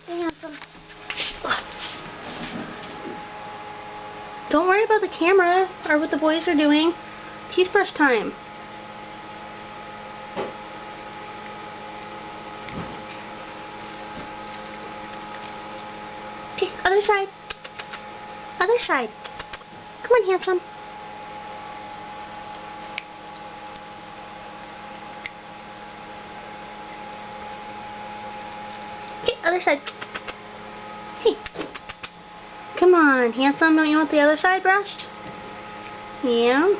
Hey, handsome. Don't worry about the camera or what the boys are doing. Toothbrush time. Okay, other side. Other side. Come on, handsome. Okay, other side. Hey. Come on, handsome. Don't you want the other side brushed? Yeah.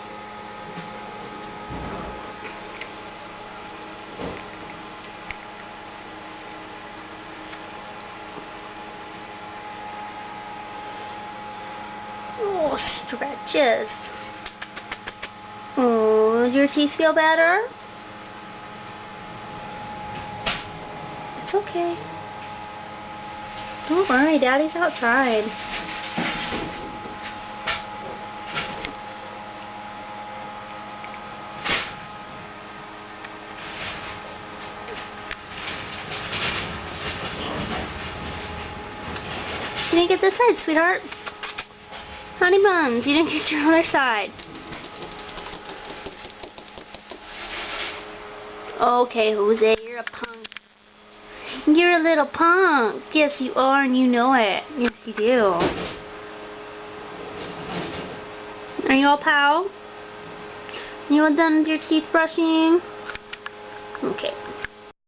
Oh, stretches. Oh, do your teeth feel better? It's okay. Don't worry, Daddy's outside. You didn't get this side, sweetheart. Honey buns, you didn't get your other side. Okay, Jose, you're a punk. You're a little punk. Yes, you are, and you know it. Yes, you do. Are you all pal? You all done with your teeth brushing? Okay.